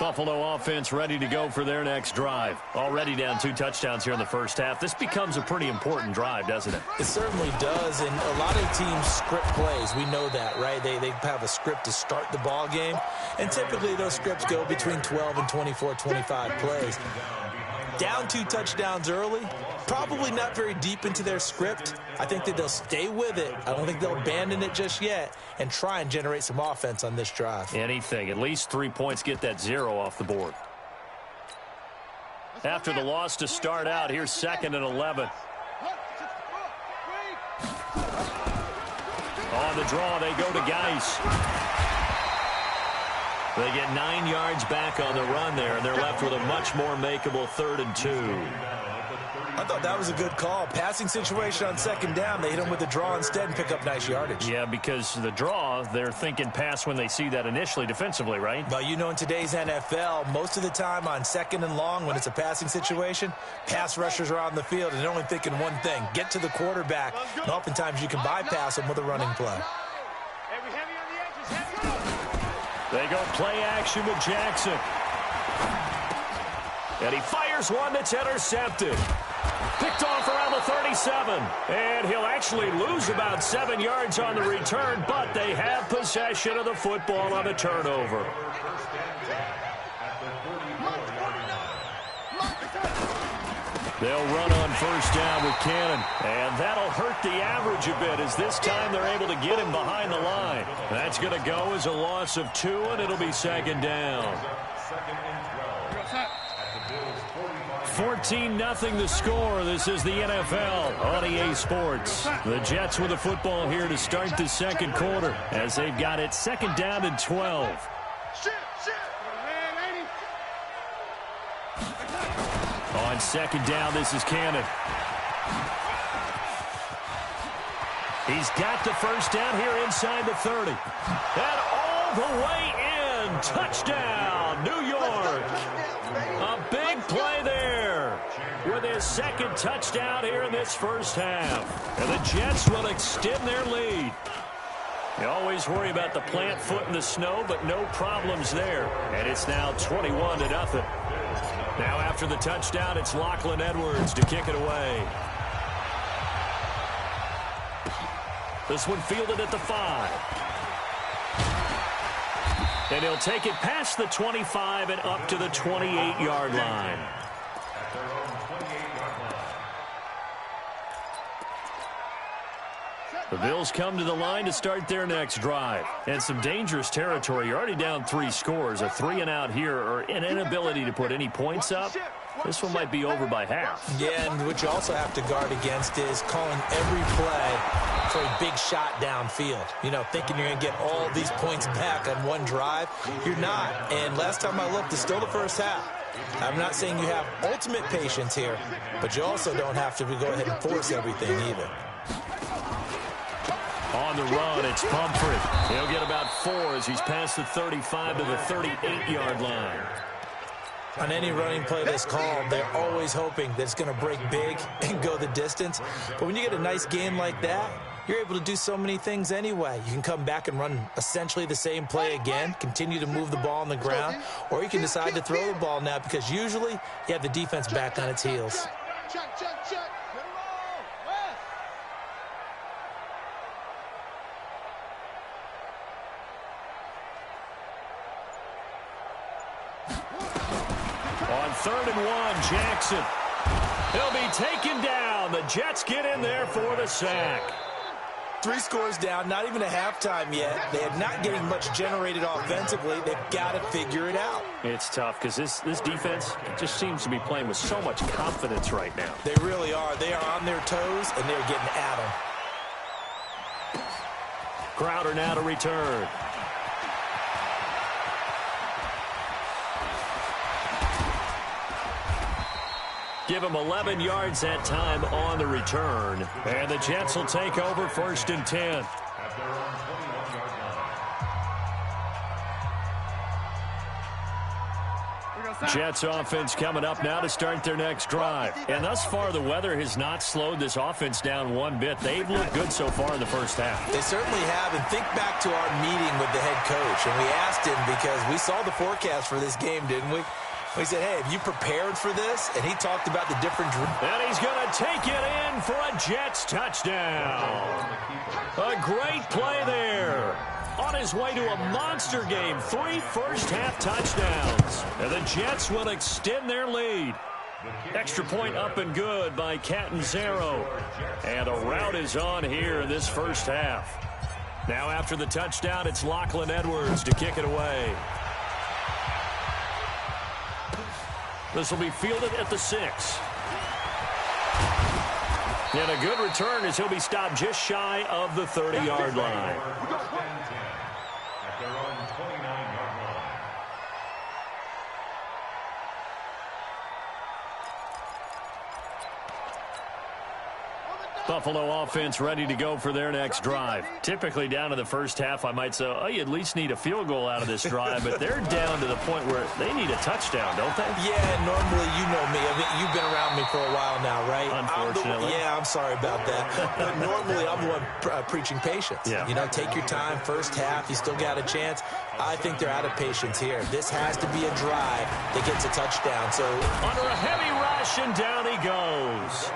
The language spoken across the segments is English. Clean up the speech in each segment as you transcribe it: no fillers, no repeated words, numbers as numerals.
Buffalo offense ready to go for their next drive. Already down 2 touchdowns here in the first half. This becomes a pretty important drive, doesn't it? It certainly does, and a lot of teams script plays. We know that, right? They have a script to start the ball game, and typically those scripts go between 12 and 24, 25 plays. Down 2 touchdowns early, probably not very deep into their script. I think that they'll stay with it. I don't think they'll abandon it just yet and try and generate some offense on this drive. Anything. At least 3 points, get that 0 off the board. After the loss to start out, here's 2nd and 11. On the draw, they go to Geis. They get 9 yards back on the run there, and they're left with a much more makeable 3rd and 2. I thought that was a good call. Passing situation on 2nd down. They hit him with the draw instead and pick up nice yardage. Yeah, because the draw, they're thinking pass when they see that initially defensively, right? Well, you know, in today's NFL, most of the time on 2nd and long, when it's a passing situation, pass rushers are on the field and they're only thinking one thing, get to the quarterback. And oftentimes you can bypass them with a running play. They go play action with Jackson. And he fires one that's intercepted. Picked off around the 37. And he'll actually lose about 7 yards on the return, but they have possession of the football on the turnover. They'll run on 1st down with Cannon, and that'll hurt the average a bit as this time they're able to get him behind the line. That's going to go as a loss of 2, and it'll be 2nd down. 14-0 the score. This is the NFL on EA Sports. The Jets with the football here to start the 2nd quarter as they've got it 2nd down and 12. On 2nd down, this is Cannon. He's got the 1st down here inside the 30. And all the way in. Touchdown, New York. A big play there with his 2nd touchdown here in this first half. And the Jets will extend their lead. You always worry about the plant foot in the snow, but no problems there. And it's now 21-0. Now after the touchdown, it's Lachlan Edwards to kick it away. This one fielded at the 5. And he'll take it past the 25 and up to the 28-yard line. The Bills come to the line to start their next drive. And some dangerous territory. You're already down 3 scores. A 3-and-out here or an inability to put any points up. This one might be over by half. Yeah, and what you also have to guard against is calling every play for a big shot downfield. You know, thinking you're going to get all these points back on one drive. You're not. And last time I looked, it's still the first half. I'm not saying you have ultimate patience here, but you also don't have to go ahead and force everything either. On the run, it's Pumphrey. He'll get about 4 as he's past the 35 to the 38-yard line. On any running play that's called, they're always hoping that it's going to break big and go the distance. But when you get a nice game like that, you're able to do so many things anyway. You can come back and run essentially the same play again, continue to move the ball on the ground, or you can decide to throw the ball now because usually you have the defense back on its heels. On 3rd and 1, Jackson. He'll be taken down. The Jets get in there for the sack. 3 scores down, not even a halftime yet. They are not getting much generated offensively. They've got to figure it out. It's tough because this defense just seems to be playing with so much confidence right now. They really are. They are on their toes, and they're getting at them. Crowder now to return. Give him 11 yards that time on the return. And the Jets will take over 1st and 10. Jets offense coming up now to start their next drive. And thus far, the weather has not slowed this offense down one bit. They've looked good so far in the first half. They certainly have. And think back to our meeting with the head coach. And we asked him because we saw the forecast for this game, didn't we? We said, hey, have you prepared for this? And he talked about the different... And he's going to take it in for a Jets touchdown. A great play there. On his way to a monster game, 3 first-half touchdowns. And the Jets will extend their lead. Extra point up and good by Catanzaro. And a rout is on here in this first half. Now after the touchdown, it's Lachlan Edwards to kick it away. This will be fielded at the 6. And a good return as he'll be stopped just shy of the 30-yard line. Buffalo offense ready to go for their next drive. Typically down to the first half, I might say, oh, you at least need a field goal out of this drive, but they're down to the point where they need a touchdown, don't they? Yeah, normally, you know me. I mean, you've been around me for a while now, right? Unfortunately. I'm sorry about that. But normally, I'm the one preaching patience. Yeah. You know, take your time, first half, you still got a chance. I think they're out of patience here. This has to be a drive that gets a touchdown. So under a heavy rush, and down he goes.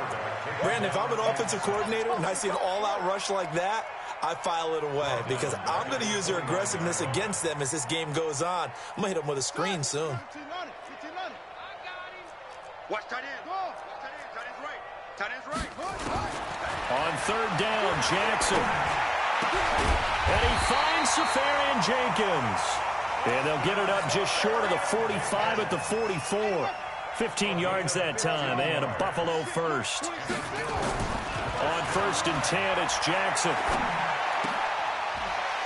Brandon, if I'm an offensive coordinator and I see an all-out rush like that, I file it away because I'm going to use their aggressiveness against them as this game goes on. I'm going to hit them with a screen soon. Watch tight end. Tight end's right. Tight end's right. On third down, Jackson. And he finds Safarian Jenkins. And they'll get it up just short of the 45 at the 44. 15 yards that time, and a Buffalo first. On 1st and 10, it's Jackson.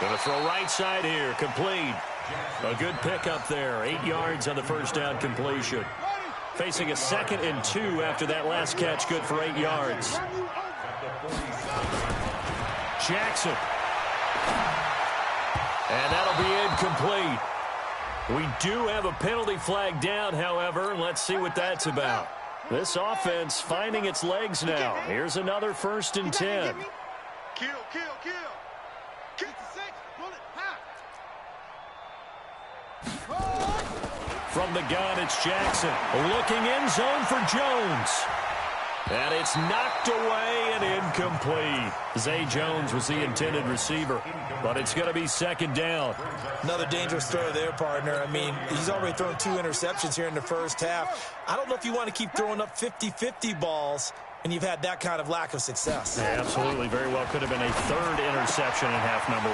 Going to throw right side here, complete. A good pickup there, 8 yards on the first down completion. Facing a 2nd and 2 after that last catch, good for 8 yards. Jackson. And that'll be incomplete. We do have a penalty flag down, however. Let's see what that's about. This offense finding its legs now. Here's another 1st and 10. Kill. Kick the 6. Bullet. From the gun, it's Jackson. Looking end zone for Jones. And it's knocked away and incomplete. Zay Jones was the intended receiver, but it's going to be 2nd down. Another dangerous throw there, partner. I mean, he's already thrown 2 interceptions here in the first half. I don't know if you want to keep throwing up 50-50 balls and you've had that kind of lack of success. Yeah, absolutely. Very well could have been a 3rd interception in half number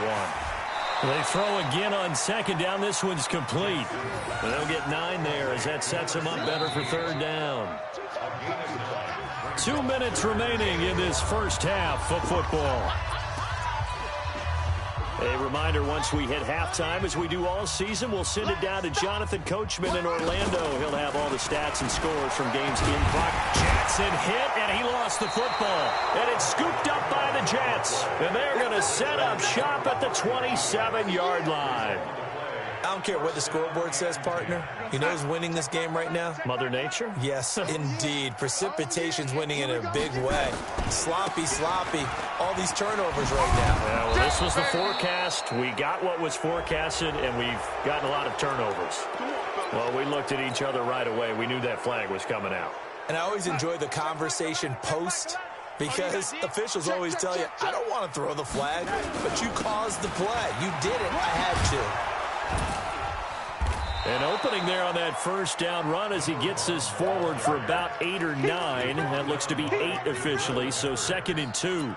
1. They throw again on 2nd down. This one's complete. They'll get 9 there as that sets them up better for 3rd down. 2 minutes remaining in this first half of football. A reminder, once we hit halftime, as we do all season, we'll send it down to Jonathan Coachman in Orlando. He'll have all the stats and scores from games in progress. Jackson hit, and he lost the football. And it's scooped up by the Jets. And they're going to set up shop at the 27-yard line. I don't care what the scoreboard says, partner. You know who's winning this game right now? Mother Nature? Yes, indeed. Precipitation's winning in a big way. Sloppy. All these turnovers right now. Yeah, well, this was the forecast. We got what was forecasted, and we've gotten a lot of turnovers. Well, we looked at each other right away. We knew that flag was coming out. And I always enjoy the conversation post because officials always tell you, I don't want to throw the flag, but you caused the play. You did it. I had to. An opening there on that first down run as he gets this forward for about 8 or 9. That looks to be 8 officially, so 2nd and 2.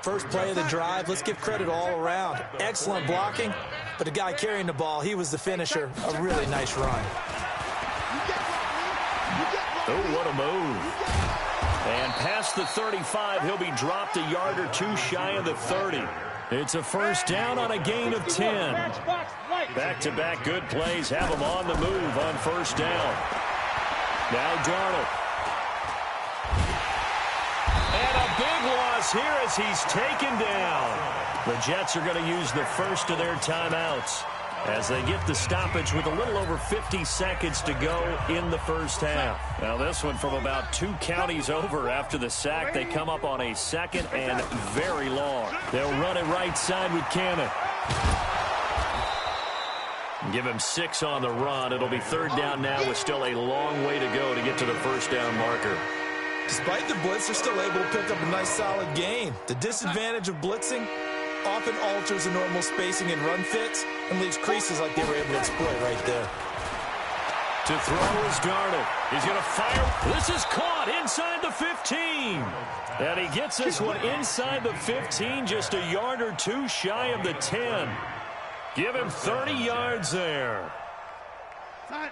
First play of the drive. Let's give credit all around. Excellent blocking, but the guy carrying the ball, he was the finisher. A really nice run. Oh, what a move. And past the 35, he'll be dropped a yard or 2 shy of the 30. It's a first down on a gain of 10. Back-to-back good plays have him on the move on first down. Now Darnold. And a big loss here as he's taken down. The Jets are going to use the first of their timeouts. as they get the stoppage with a little over 50 seconds to go in the first half. Now this one from about 2 counties over after the sack. They come up on a 2nd and very long. They'll run it right side with Cannon. Give him 6 on the run. It'll be 3rd down now with still a long way to go to get to the first down marker. Despite the blitz, they're still able to pick up a nice solid gain. The disadvantage of blitzing often alters the normal spacing and run fits and leaves creases like they were able to exploit right there. To throw is Darnold. He's going to fire. This is caught inside the 15. And he gets this one inside the 15, just a yard or 2 shy of the 10. Give him 30 yards there.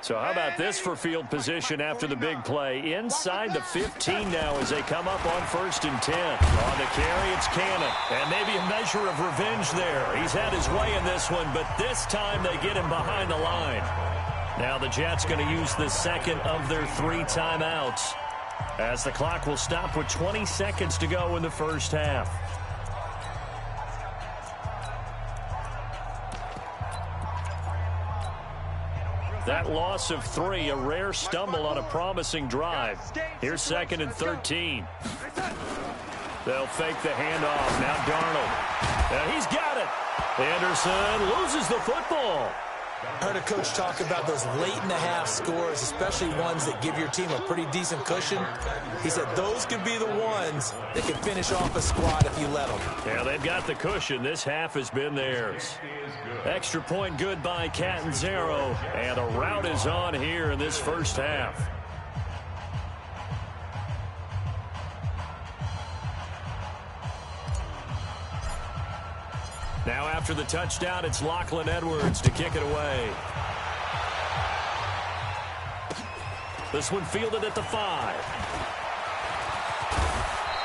So how about this for field position after the big play? Inside the 15 now as they come up on 1st and 10. On the carry, it's Cannon. And maybe a measure of revenge there. He's had his way in this one, but this time they get him behind the line. Now the Jets going to use the 2nd of their 3 timeouts, as the clock will stop with 20 seconds to go in the first half. That loss of 3, a rare stumble on a promising drive. Here's 2nd and 13. They'll fake the handoff. Now Darnold. And he's got it. Anderson loses the football. I heard a coach talk about those late-in-the-half scores, especially ones that give your team a pretty decent cushion. He said those could be the ones that can finish off a squad if you let them. Yeah, they've got the cushion. This half has been theirs. Extra point good by Catanzaro, and a rout is on here in this first half. Now after the touchdown, it's Lachlan Edwards to kick it away. This one fielded at the 5.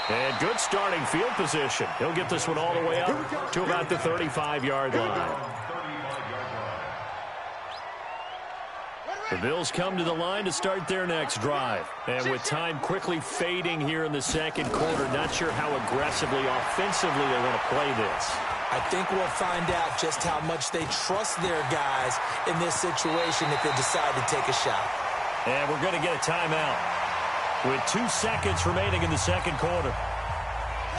And good starting field position. He'll get this one all the way up to about the 35-yard line. The Bills come to the line to start their next drive. And with time quickly fading here in the second quarter, not sure how aggressively, offensively they want to play this. I think we'll find out just how much they trust their guys in this situation if they decide to take a shot. And we're going to get a timeout with 2 seconds remaining in the second quarter.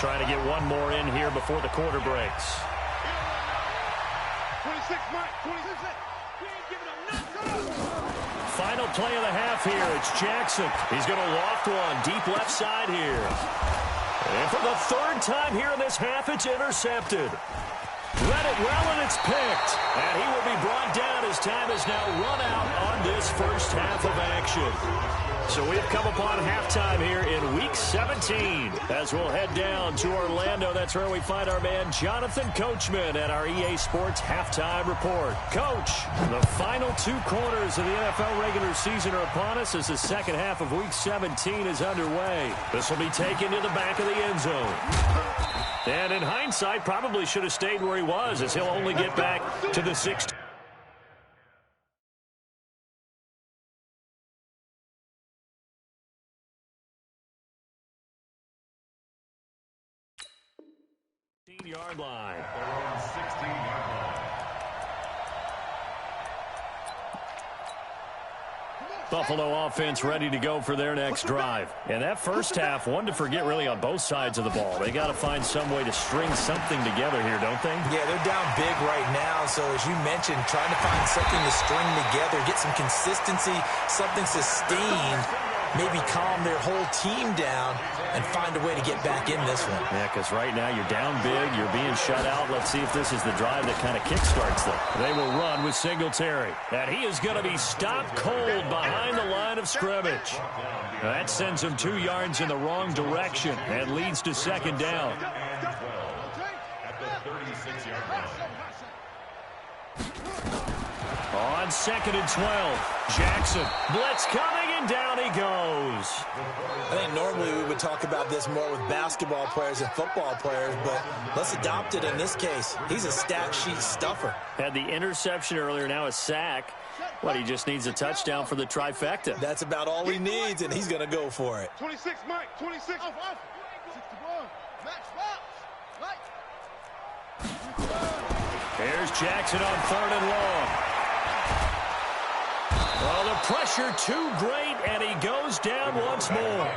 Trying to get one more in here before the quarter breaks. 26, Mike. 26. We ain't giving them nothing. Final play of the half here. It's Jackson. He's going to loft one deep left side here. And for the 3rd time here in this half, it's intercepted. Read it well, and it's picked. And he will be brought down as time is now run out on this first half of action. So we've come upon halftime here in Week 17. As we'll head down to Orlando, that's where we find our man Jonathan Coachman at our EA Sports Halftime Report. Coach, the final 2 quarters of the NFL regular season are upon us as the second half of Week 17 is underway. This will be taken to the back of the end zone. And in hindsight, probably should have stayed where he was, as he'll only get back to the 16. Yard line. Buffalo offense ready to go for their next drive. And that first half, one to forget really on both sides of the ball. They got to find some way to string something together here, don't they? Yeah, they're down big right now. So as you mentioned, trying to find something to string together, get some consistency, something sustained, maybe calm their whole team down and find a way to get back in this one. Yeah, because right now you're down big, you're being shut out. Let's see if this is the drive that kind of kickstarts them. They will run with Singletary. And he is going to be stopped cold behind the line of scrimmage. That sends him 2 yards in the wrong direction and leads to 2nd down. On 2nd and 12, Jackson. Blitz coming, and down he goes. I think normally we would talk about this more with basketball players and football players, but let's adopt it in this case. He's a stat sheet stuffer. Had the interception earlier, now a sack. What, he just needs a touchdown for the trifecta. That's about all he needs, and he's going to go for it. 26, Mike. 26. Here's Jackson on 3rd and long. Oh, the pressure too great, and he goes down once more.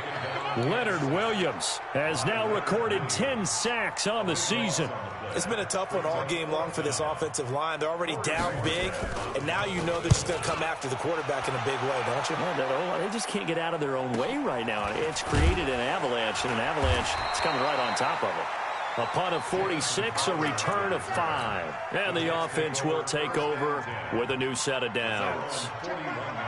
Leonard Williams has now recorded 10 sacks on the season. It's been a tough one all game long for this offensive line. They're already down big, and now you know they're just going to come after the quarterback in a big way, don't you? Well, they just can't get out of their own way right now. It's created an avalanche, and an avalanche is coming right on top of it. A punt of 46, a return of 5. And the offense will take over with a new set of downs.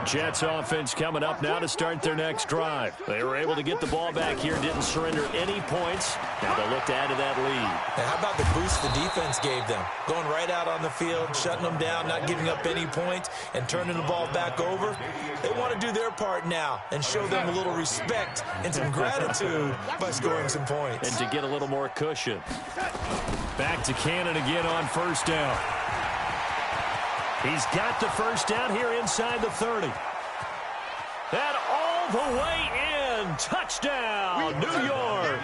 Jets offense coming up now to start their next drive. They were able to get the ball back here, didn't surrender any points. Now they look to add to that lead. And how about the boost the defense gave them? Going right out on the field, shutting them down, not giving up any points, and turning the ball back over. They want to do their part now and show them a little respect and some gratitude by scoring some points. And to get a little more cushion. Back to Cannon again on 1st down. He's got the 1st down here inside the 30. And all the way in. Touchdown, New York.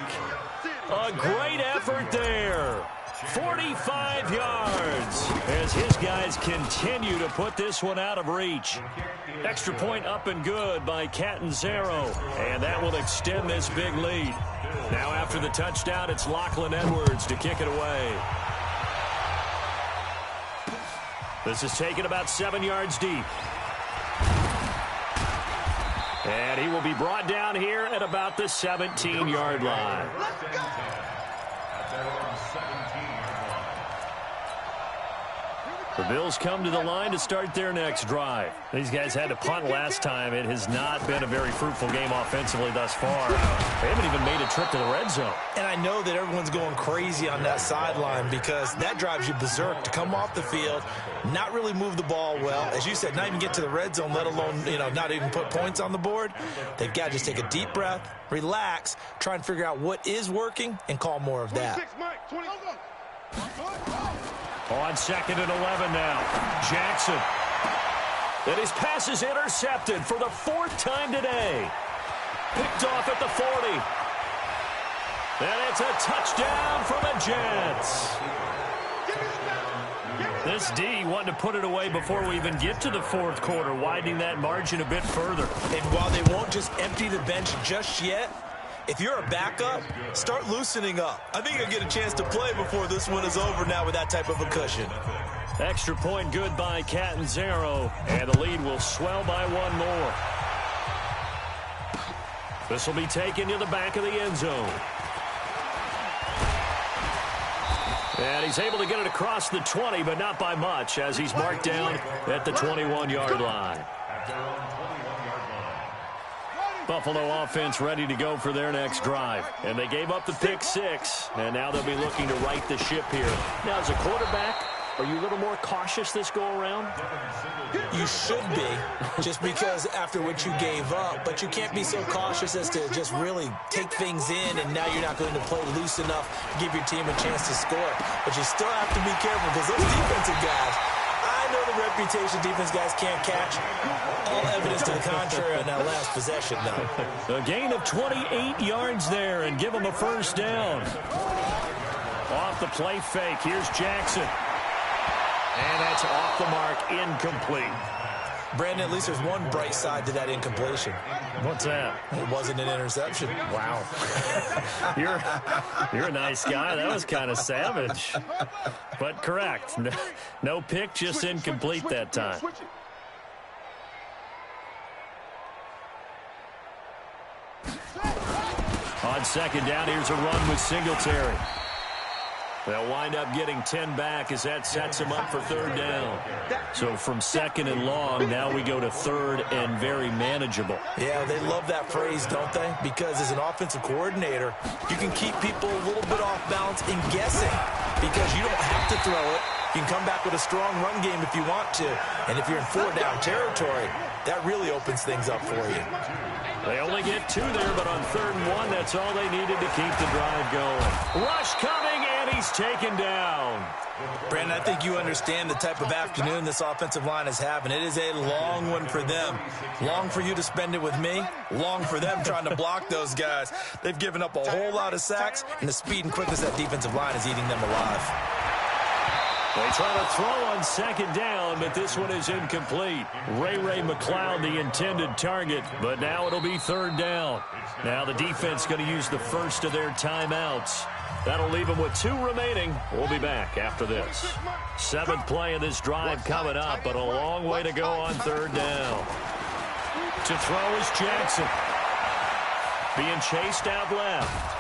A great effort there. 45 yards as his guys continue to put this one out of reach. Extra point up and good by Catanzaro, and that will extend this big lead. Now after the touchdown, it's Lachlan Edwards to kick it away. This is taken about 7 yards deep. And he will be brought down here at about the 17-yard line. The Bills come to the line to start their next drive. These guys had to punt last time. It has not been a very fruitful game offensively thus far. They haven't even made a trip to the red zone. And I know that everyone's going crazy on that sideline because that drives you berserk to come off the field, not really move the ball well. As you said, not even get to the red zone, let alone, not even put points on the board. They've got to just take a deep breath, relax, try and figure out what is working, and call more of that. On 2nd and 11 now. Jackson. And his pass is intercepted for the 4th time today. Picked off at the 40. And it's a touchdown for the Jets. This D wanted to put it away before we even get to the 4th quarter, widening that margin a bit further. And while they won't just empty the bench just yet, if you're a backup, start loosening up. I think you'll get a chance to play before this one is over now with that type of a cushion. Extra point good by Catanzaro, and the lead will swell by 1 more. This will be taken to the back of the end zone. And he's able to get it across the 20, but not by much, as he's marked down at the 21-yard line. Buffalo offense ready to go for their next drive. And they gave up the pick 6, and now they'll be looking to right the ship here. Now, as a quarterback, are you a little more cautious this go-around? You should be, just because after what you gave up. But you can't be so cautious as to just really take things in, and now you're not going to play loose enough to give your team a chance to score. But you still have to be careful because those defensive guys, I know the reputation defense guys can't catch. All evidence to the contrary on that last possession, though. A gain of 28 yards there and give them a 1st down. Off the play fake, here's Jackson. And that's off the mark, incomplete. Brandon, at least there's one bright side to that incompletion. What's that? It wasn't an interception. Wow. You're a nice guy. That was kind of savage. But correct. No pick, just incomplete that time. On 2nd down, here's a run with Singletary. They'll wind up getting 10 back as that sets them up for 3rd down. So from 2nd and long, now we go to 3rd and very manageable. Yeah, they love that phrase, don't they? Because as an offensive coordinator, you can keep people a little bit off balance in guessing because you don't have to throw it. You can come back with a strong run game if you want to. And if you're in 4-down territory, that really opens things up for you. They only get 2 there, but on 3rd and 1, that's all they needed to keep the drive going. Rush coming, and he's taken down. Brandon, I think you understand the type of afternoon this offensive line is having. It is a long one for them. Long for you to spend it with me. Long for them trying to block those guys. They've given up a whole lot of sacks, and the speed and quickness of that defensive line is eating them alive. They try to throw on second down, but this one is incomplete. Ray McLeod, the intended target, but now it'll be third down. Now the defense going to use the first of their timeouts. That'll leave them with 2 remaining. We'll be back after this. 7th play of this drive coming up, but a long way to go on third down. To throw is Jackson. Being chased out left.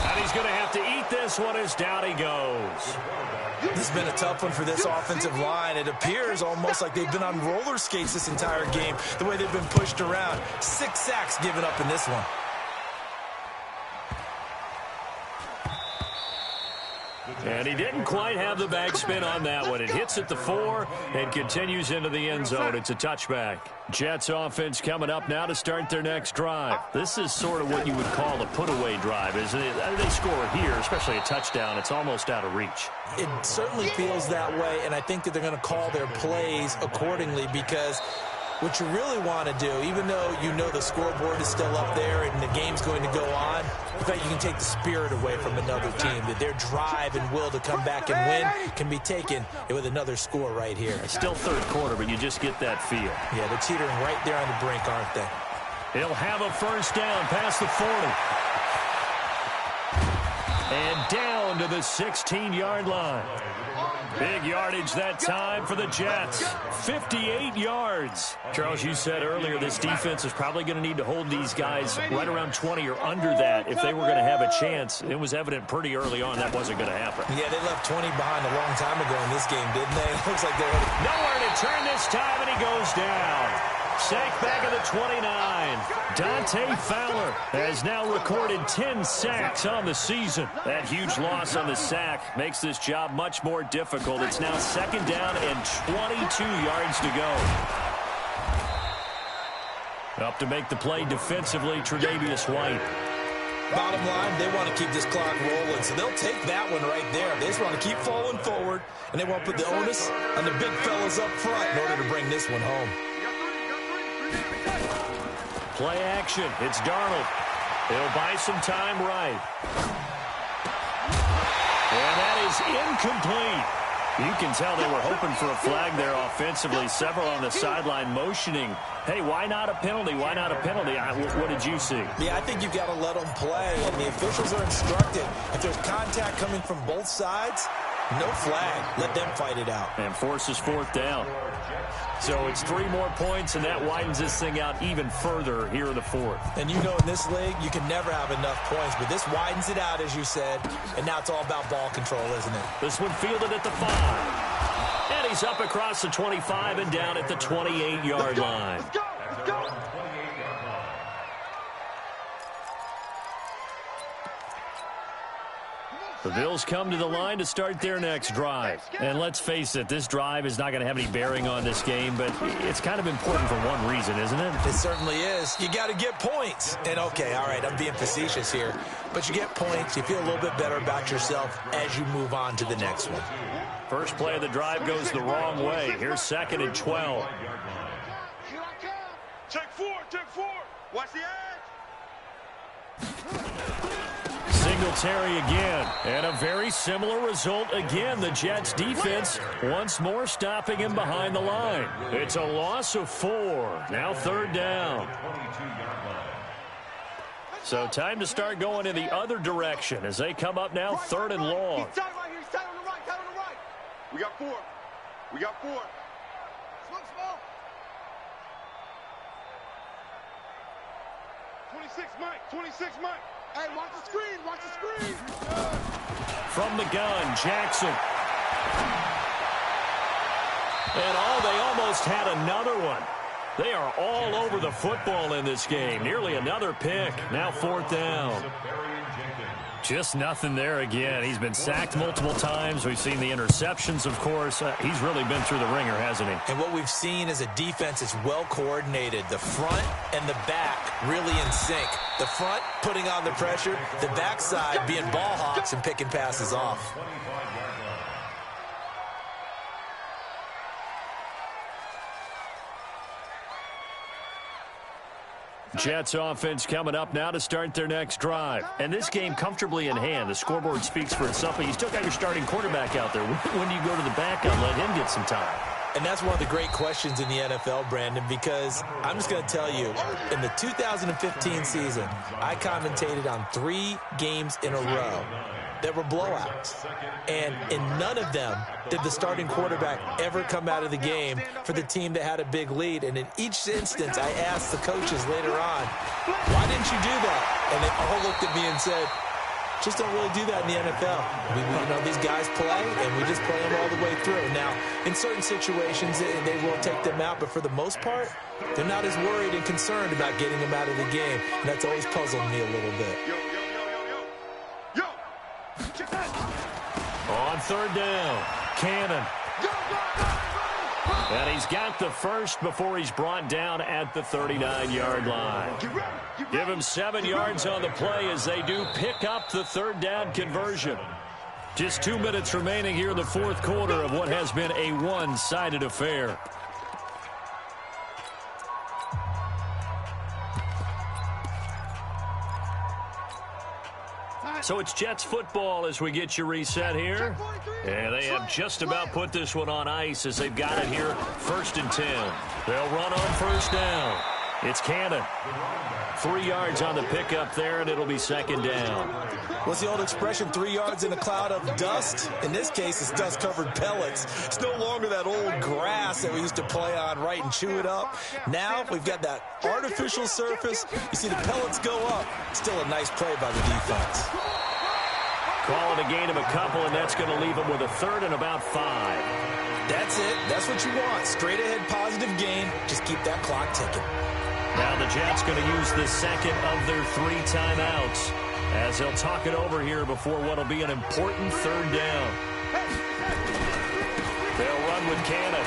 And he's going to have to eat this one as down he goes. This has been a tough one for this offensive line. It appears almost like they've been on roller skates this entire game, the way they've been pushed around. 6 sacks given up in this one. And he didn't quite have the backspin on that one. It hits at the 4 and continues into the end zone. It's a touchback. Jets offense coming up now to start their next drive. This is sort of what you would call a put-away drive, isn't it? They score here, especially a touchdown. It's almost out of reach. It certainly feels that way, and I think that they're going to call their plays accordingly, because what you really want to do, even though you know the scoreboard is still up there and the game's going to go on, in fact, you can take the spirit away from another team, that their drive and will to come back and win can be taken with another score right here. It's still third quarter, but you just get that feel. Yeah, they're teetering right there on the brink, aren't they? He'll have a first down past the 40. And down to the 16-yard line. Big yardage that time for the Jets. 58 yards. Charles, you said earlier this defense is probably going to need to hold these guys right around 20 or under that if they were going to have a chance. It was evident pretty early on that wasn't going to happen. Yeah, they left 20 behind a long time ago in this game, didn't they? It looks like they're nowhere to turn this time, and he goes down. Sacked back at the 29. Dante Fowler has now recorded 10 sacks on the season. That huge loss on the sack makes this job much more difficult. It's now second down and 22 yards to go. Up to make the play defensively, Tre'Davious White. Bottom line, they want to keep this clock rolling, so they'll take that one right there. They just want to keep falling forward, and they want to put the onus on the big fellas up front in order to bring this one home. Play action. It's Darnold. He'll buy some time right. And that is incomplete. You can tell they were hoping for a flag there offensively. Several on the sideline motioning, hey, why not a penalty? Why not a penalty? What did you see? Yeah, I think you've got to let them play, and the officials are instructed. If there's contact coming from both sides, no flag. Let them fight it out. And forces fourth down. So it's 3 more points, and that widens this thing out even further here in the fourth. And you know in this league, you can never have enough points, but this widens it out, as you said, and now it's all about ball control, isn't it? This one fielded at the 5. And he's up across the 25 and down at the 28-yard line. Let's go. Let's go. The Bills come to the line to start their next drive. And let's face it, this drive is not going to have any bearing on this game, but it's kind of important for one reason, isn't it? It certainly is. You got to get points. And, okay, all right, I'm being facetious here. But you get points, you feel a little bit better about yourself as you move on to the next one. First play of the drive goes the wrong way. Here's 2nd and 12. Check 4. Watch the edge. Singletary again, and a very similar result again. The Jets defense once more stopping him behind the line. It's a loss of 4. Now third down. So time to start going in the other direction as they come up now 3rd and long. He's tight right here. He's tight on the right. Tight on the right. We got 4. Smoke. 26, Mike. Hey, watch the screen. From the gun, Jackson. And they almost had another one. They are all over the football in this game. Nearly another pick. Now 4th down. Just nothing there again. He's been sacked multiple times. We've seen the interceptions, of course. He's really been through the ringer, hasn't he? And what we've seen is a defense that's well coordinated. The front and the back really in sync. The front putting on the pressure. The backside being ball hawks and picking passes off. Jets offense coming up now to start their next drive. And this game comfortably in hand. The scoreboard speaks for itself, but you still got your starting quarterback out there. When do you go to the backup and let him get some time? And that's one of the great questions in the NFL, Brandon, because I'm just going to tell you, in the 2015 season, I commentated on 3 games in a row that were blowouts. And in none of them did the starting quarterback ever come out of the game for the team that had a big lead. And in each instance, I asked the coaches later on, why didn't you do that? And they all looked at me and said, just don't really do that in the NFL. These guys play, and we just play them all the way through. Now, in certain situations, they will take them out, but for the most part, they're not as worried and concerned about getting them out of the game. And that's always puzzled me a little bit. On third down, Cannon. And he's got the first before he's brought down at the 39-yard line. Give him 7 yards on the play as they do pick up the third down conversion. Just 2 minutes remaining here in the fourth quarter of what has been a one-sided affair. So it's Jets football as we get you reset here. And they have just about put this one on ice as they've got it here, 1st and 10. They'll run on first down. It's Cannon. 3 yards on the pickup there, and it'll be 2nd down. What's the old expression, 3 yards in a cloud of dust? In this case, it's dust-covered pellets. It's no longer that old grass that we used to play on, right, and chew it up. Now we've got that artificial surface. You see the pellets go up. Still a nice play by the defense. Call it a gain of a couple, and that's going to leave them with a 3rd and about 5. That's it. That's what you want. Straight ahead positive gain. Just keep that clock ticking. Now the Jets going to use the second of their 3 timeouts as they'll talk it over here before what will be an important 3rd down. They'll run with Cannon.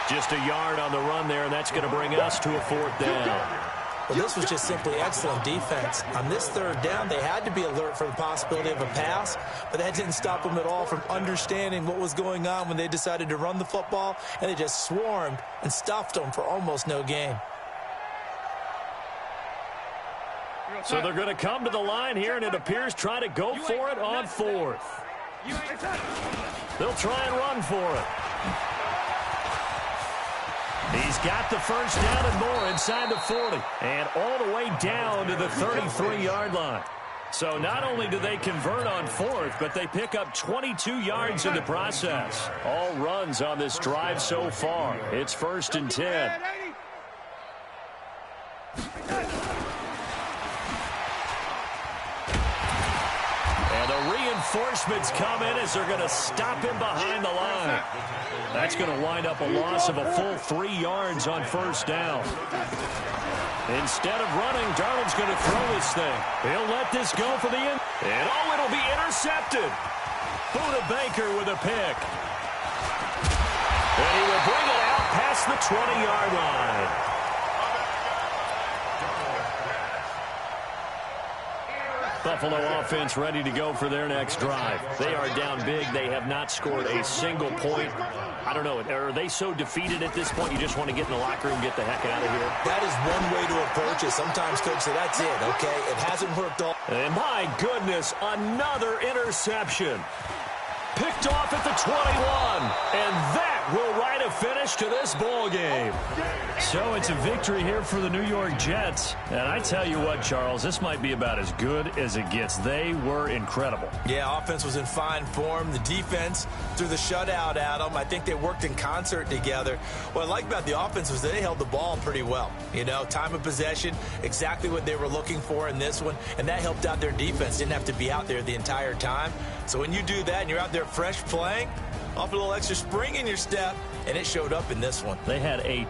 Just a yard on the run there, and that's going to bring us to a 4th down. Well, this was just simply excellent defense. On this 3rd down, they had to be alert for the possibility of a pass, but that didn't stop them at all from understanding what was going on when they decided to run the football, and they just swarmed and stuffed them for almost no gain. So they're going to come to the line here, and it appears try to go for it on 4th. They'll try and run for it. He's got the first down and more inside the 40 and all the way down to the 33-yard line. So not only do they convert on 4th, but they pick up 22 yards in the process. All runs on this drive so far. It's 1st and 10. And the reinforcements come in as they're going to stop him behind the line. That's going to wind up a loss of a full 3 yards on 1st down. Instead of running, Darnold's going to throw this thing. He'll let this go for the end. And oh, it'll be intercepted. Buda Baker with a pick. And he will bring it out past the 20-yard line. Buffalo offense ready to go for their next drive. They are down big. They have not scored a single point. I don't know. Are they so defeated at this point you just want to get in the locker room and get the heck out of here? That is one way to approach it. Sometimes, Coach, say that's it, okay? It hasn't worked all. And my goodness, another interception. Picked off at the 21. And that will write a finish to this ball game. So it's a victory here for the New York Jets. And I tell you what, Charles, this might be about as good as it gets. They were incredible. Yeah, offense was in fine form. The defense threw the shutout at them. I think they worked in concert together. What I like about the offense was they held the ball pretty well. You know, time of possession, exactly what they were looking for in this one. And that helped out their defense. Didn't have to be out there the entire time. So when you do that and you're out there fresh playing, off a little extra spring in your step, and it showed up in this one. They had a